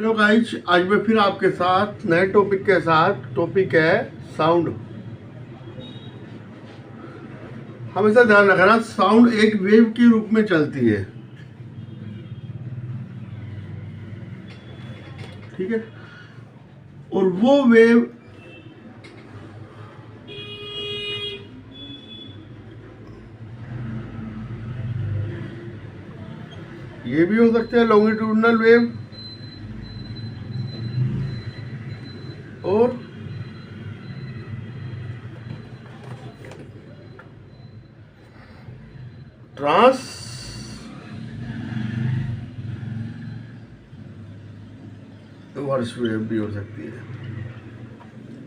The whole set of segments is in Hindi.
हेलो गाइस, आज मैं फिर आपके साथ नए टॉपिक के साथ। टॉपिक है साउंड। हमेशा ध्यान रखना, साउंड एक वेव के रूप में चलती है, ठीक है। और वो वेव ये भी हो सकते हैं लॉन्गिट्यूडनल वेव और ट्रांस वर्स वेव भी हो सकती है,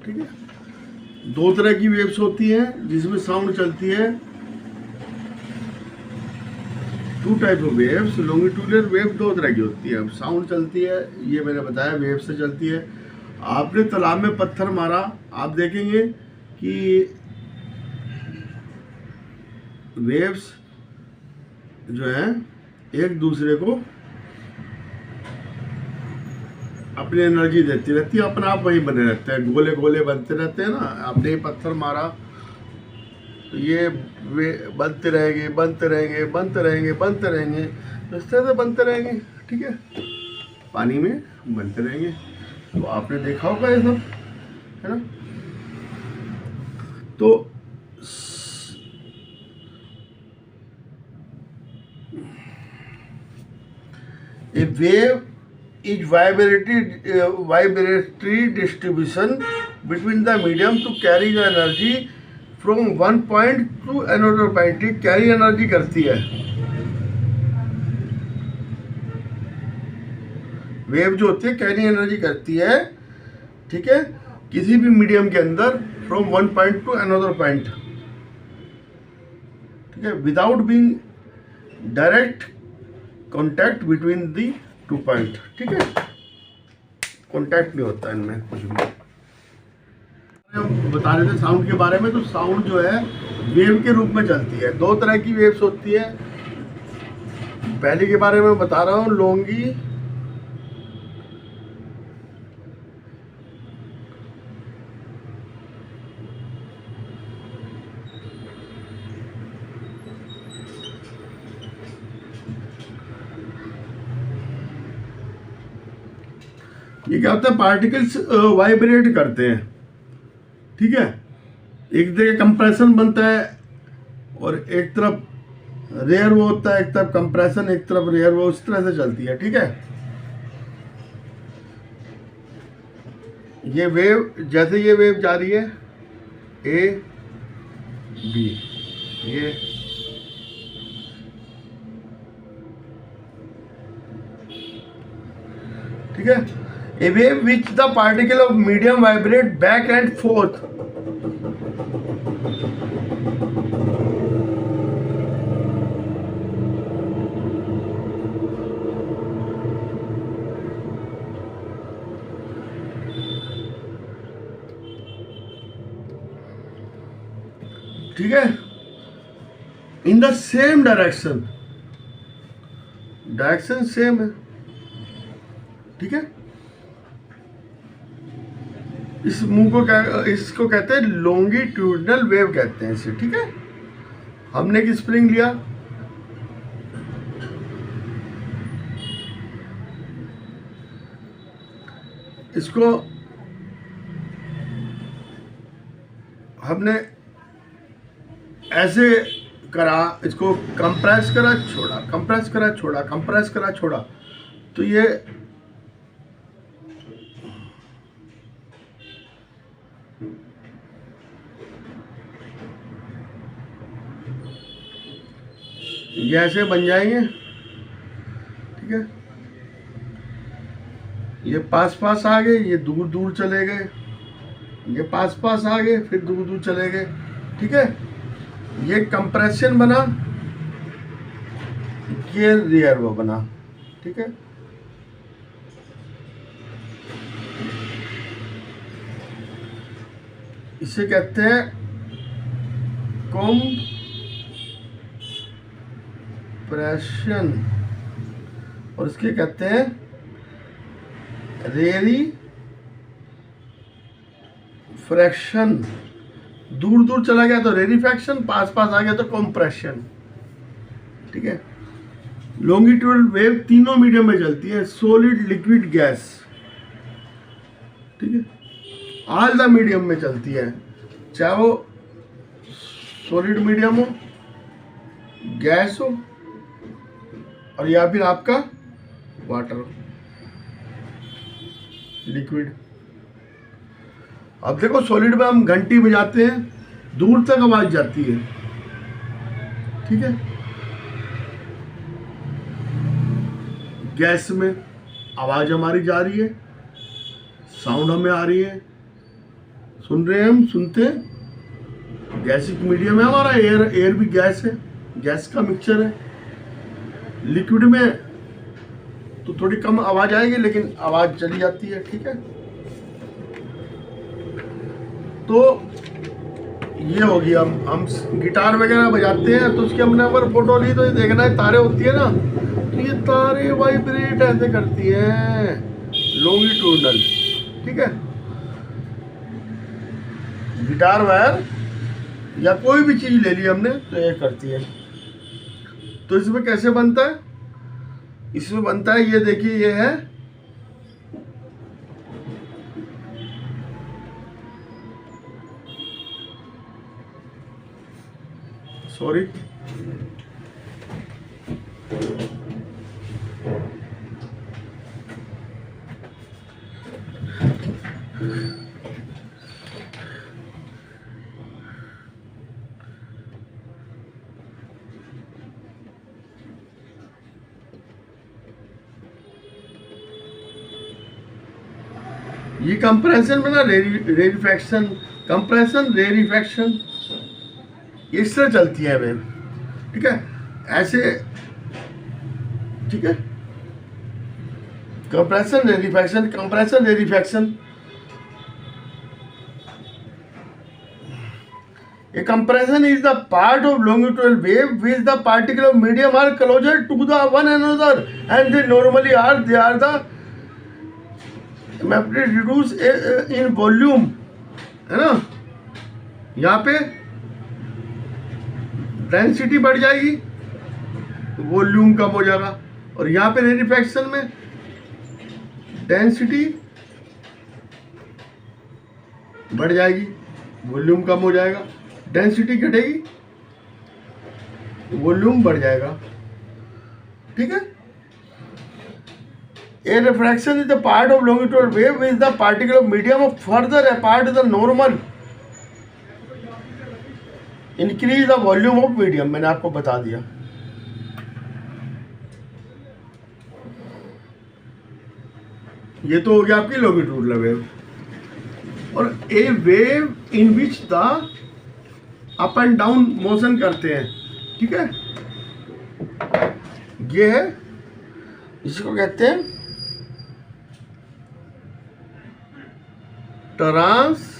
ठीक है। दो तरह की वेव्स होती हैं जिसमें साउंड चलती है। Two type of waves. Longitudinal wave दो तरह की होती है। अब साउंड चलती है, ये मैंने बताया, वेव से चलती है। आपने तालाब में पत्थर मारा, आप देखेंगे कि वेव्स जो है एक दूसरे को अपनी एनर्जी देती रहती है, अपना आप वहीं बने रहते हैं, गोले गोले बनते रहते हैं ना। आपने ये पत्थर मारा तो ये वे बनते रहेंगे, बनते रहेंगे, बनते रहेंगे, बनते रहेंगे, इस तरह से बनते रहेंगे, ठीक है। पानी में बनते रहेंगे। तो आपने देखा होगा ये सब, है ना। तो a wave is vibratory distribution between the medium to carry the energy from one point to another point। Carry energy करती है वेव जो होती है, कैरी एनर्जी करती है, ठीक है, किसी भी मीडियम के अंदर from one point two another point, ठीक है, without being direct contact between the two point, ठीक है। कॉन्टैक्ट नहीं होता इनमें कुछ भी। हम बता रहे थे साउंड के बारे में। तो साउंड जो है वेव के रूप में चलती है। दो तरह की वेव्स होती है। पहले के बारे में बता रहा हूँ, लॉन्गी ये क्या होता है, पार्टिकल्स वाइब्रेट करते हैं, ठीक है। एक जगह कंप्रेशन बनता है और एक तरफ रेयर वो होता है, एक तरफ कंप्रेशन, एक तरफ रेयर वो, उस तरह से चलती है, ठीक है। ये वेव, जैसे ये वेव जा रही है ए बी, ये ठीक है। A wave which the particle of medium vibrate back and forth, ठीक है, in the same direction, direction same है, ठीक है। इस मुंह को इसको कहते हैं लॉन्गिट्यूडनल वेव कहते हैं इसे, ठीक है। हमने एक स्प्रिंग लिया, इसको हमने ऐसे करा, इसको कंप्रेस करा छोड़ा, कंप्रेस करा छोड़ा, कंप्रेस करा छोड़ा, तो ये ऐसे बन जाएंगे, ठीक है। ये पास पास आ गए, ये दूर दूर चले गए, ये पास पास आ गए, फिर दूर दूर चले गए, ठीक है। ये कंप्रेशन बना, ये रेयर वो बना, ठीक है। इसे कहते हैं कंप्रेशन और इसके कहते हैं रेरी फ्रैक्शन, दूर दूर चला गया तो रेरीफैक्शन, पास पास आ गया तो कॉम्प्रेशन। ठीक है, लॉन्गिट्यूडल वेव तीनों मीडियम में चलती है, सॉलिड, लिक्विड, गैस। ठीक है, ऑल द मीडियम में चलती है, चाहे वो सॉलिड मीडियम हो, गैस हो, और या फिर आपका वाटर हो, लिक्विड। अब देखो सॉलिड में हम घंटी बजाते हैं, दूर तक आवाज जाती है। ठीक है, गैस में आवाज हमारी जा रही है, साउंड हमें आ रही है, सुन रहे हैं, हम सुनते हैं। गैसिक मीडियम है हमारा, एयर भी गैस है, गैस का मिक्सचर है। लिक्विड में तो थोड़ी कम आवाज आएगी, लेकिन आवाज चली जाती है। ठीक है, तो ये हो गया। हम गिटार वगैरह बजाते हैं तो उसकी हमने अगर फोटो ली तो ये देखना है, तारे होती है ना, तो ये तारे वाइब्रेट ऐसे करती हैं, लॉन्गिट्यूडनल। ठीक है, गिटार वायर या कोई भी चीज ले ली हमने तो ये करती है। तो इसमें कैसे बनता है? इसमें बनता है, ये देखिए, ये है सॉरी ये कंप्रेशन में ना रेरीफैक्शन, कंप्रेशन, रेरीफैक्शन, इस तरह चलती है वेव। ठीक है, ऐसे। ठीक है, compression, rarefaction, compression, rarefaction. A compression is the part of longitudinal wave which the particle of medium are closer to the one another and they normally are the reduce in volume, है ना। यहाँ पे डेंसिटी बढ़ जाएगी, वॉल्यूम कम हो जाएगा, और यहाँ पे रेरीफैक्शन में डेंसिटी बढ़ जाएगी, वॉल्यूम कम हो जाएगा। डेंसिटी घटेगी, वॉल्यूम बढ़ जाएगा। ठीक है, a refraction is the part of longitudinal wave which the particle of medium of further apart the normal increase the volume of medium. मैंने आपको बता दिया। ये तो हो गया आपकी लॉन्गिट्यूडल वेव। और a wave in which the up and down motion करते हैं। ठीक है, ये है, इसको कहते हैं ट्रांसवर्स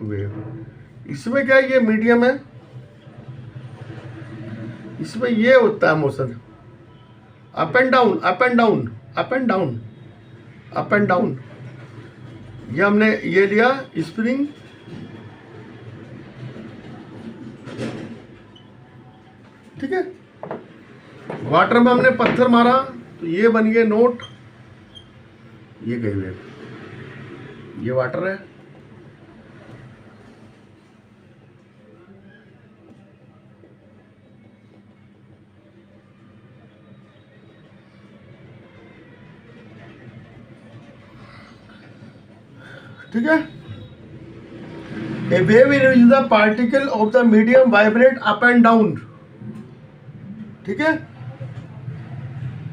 वेव। इसमें क्या है, ये मीडियम है, इसमें ये होता है motion up and down, up and down, up and down, up and down. ये हमने ये लिया स्प्रिंग, ठीक है। वाटर में हमने पत्थर मारा तो ये बन गए नोट, ये गई वेव, ये वाटर है। ठीक है, a wave in which the particle of the medium vibrate up and down. ठीक है,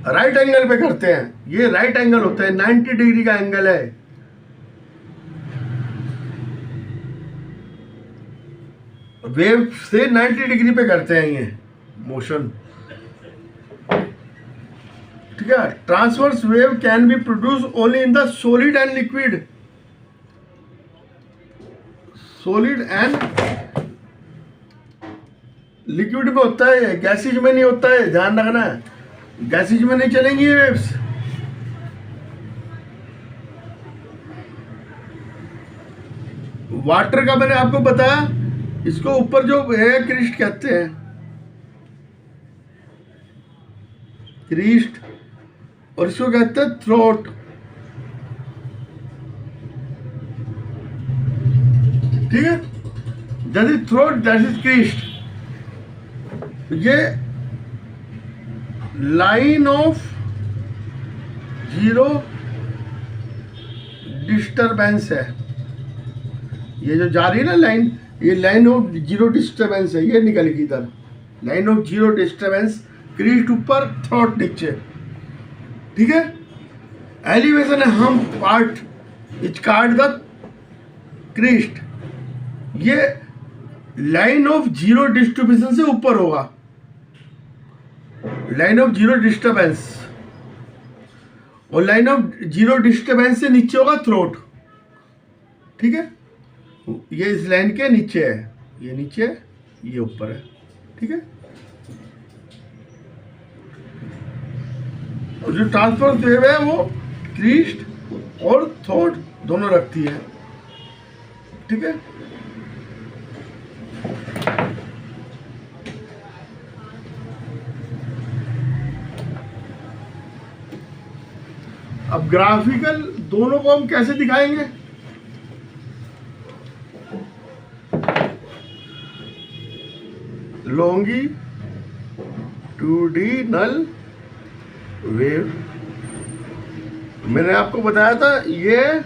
राइट एंगल पे करते हैं, ये राइट एंगल होता है, 90 डिग्री का एंगल है। वेव से 90 डिग्री पे करते हैं ये मोशन। ठीक है, transverse wave can be produce only in the solid and liquid. Solid and liquid में होता है, गैसेज में नहीं होता है, ध्यान रखना है। गैसेज में नहीं चलेंगी ये वेव्स। वाटर का मैंने आपको बताया, इसको ऊपर जो है क्रिस्ट कहते हैं, क्रिस्ट, और इसको कहते हैं थ्रोट। ठीक है, that is throat, that is crest. ये लाइन ऑफ जीरो डिस्टरबेंस है। ये जो जा रही है ना लाइन, ये लाइन ऑफ जीरो डिस्टरबेंस है। ये निकल गई इधर, line of zero disturbance, Crest ऊपर, थ्रोट नीचे। ठीक है, एलिवेशन है हम part etch card the Crest. ये लाइन ऑफ जीरो डिस्ट्रीब्यूशन से ऊपर होगा, लाइन ऑफ जीरो डिस्टरबेंस, और लाइन ऑफ जीरो डिस्टरबेंस से नीचे होगा थ्रोट। ठीक है, ये इस लाइन के नीचे है, ये नीचे है, ये ऊपर है। ठीक है, और जो ट्रांसवर्स वेव है वो क्रीस्ट और थ्रोट दोनों रखती है। ठीक है, अब ग्राफिकल दोनों को हम कैसे दिखाएंगे? लॉन्गिट्यूडिनल वेव मैंने आपको बताया था, ये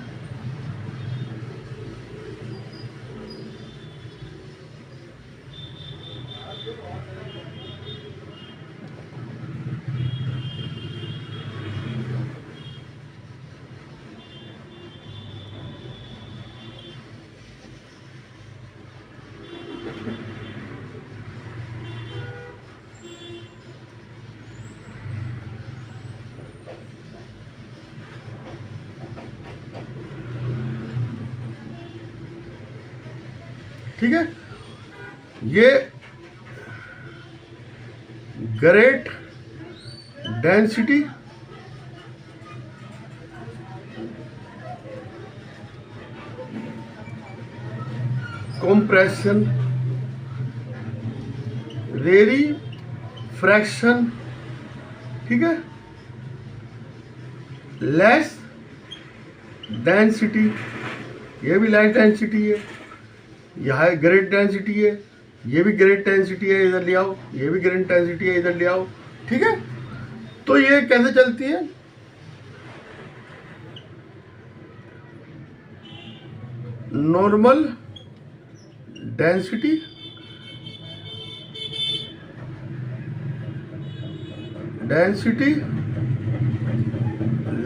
ठीक है, ये ग्रेट डेंसिटी कंप्रेशन रेरी फ्रैक्शन, ठीक है, लेस डेंसिटी, ये भी लेस डेंसिटी है, यह ग्रेट डेंसिटी है, ये भी ग्रेट डेंसिटी है, इधर ले आओ, ये भी ग्रेट डेंसिटी है, इधर ले आओ। ठीक है, तो ये कैसे चलती है? Normal density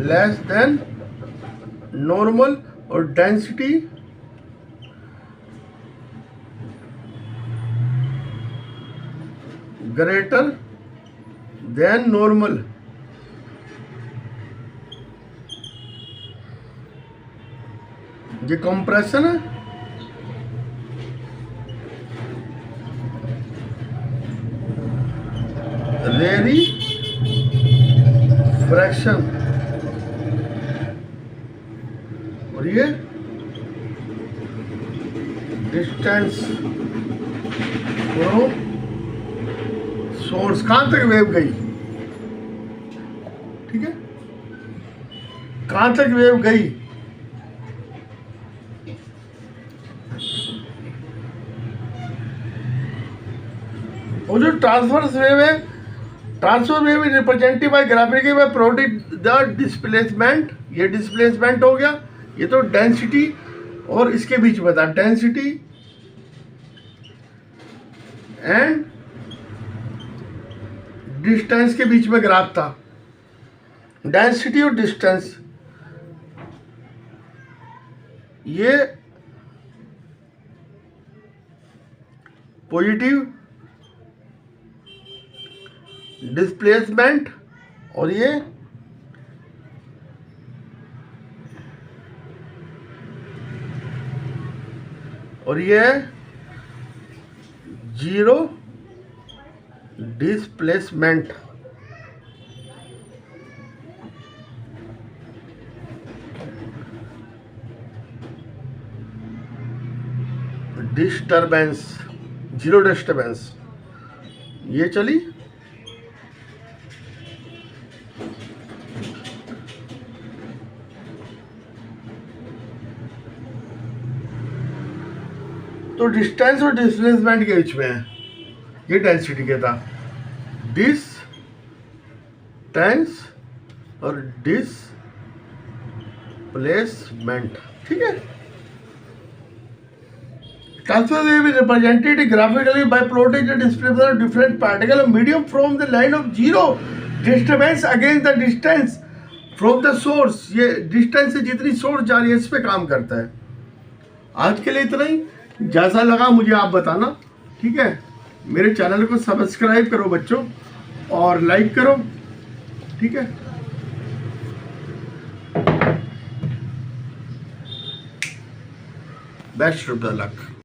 less than normal, और डेंसिटी ग्रेटर देन नॉर्मल। ये कंप्रेशन है, रेरी फ्रैक्शन, और ये डिस्टेंस फ्रॉम सोर्स। कहां तक वेव गई? ठीक है, कहां तक वेव गई? और जो ट्रांसवर्स वेव है, transverse wave is represented by graphically by product the displacement. ये डिस्प्लेसमेंट हो गया, ये तो डेंसिटी और इसके बीच में था, डेंसिटी एंड डिस्टेंस के बीच में ग्राफ था, डेंसिटी और डिस्टेंस। ये पॉजिटिव डिस्प्लेसमेंट और ये zero displacement. Disturbance, zero disturbance, ये चली। तो डिस्टेंस और डिस्प्लेसमेंट के बीच में है, ये डेंसिटी के था, डिस्टेंस और डिस्प्लेसमेंट, ठीक है। Transfer may be represented graphically by plotting the displacement of different particle of medium from the line of zero disturbance against the distance from the source। ये डिस्टेंस से जितनी सोर्स जा रही है इस पे काम करता है। आज के लिए इतना ही, जैसा लगा मुझे आप बताना, ठीक है। मेरे चैनल को सब्सक्राइब करो बच्चों और लाइक करो, ठीक है। Best of the luck.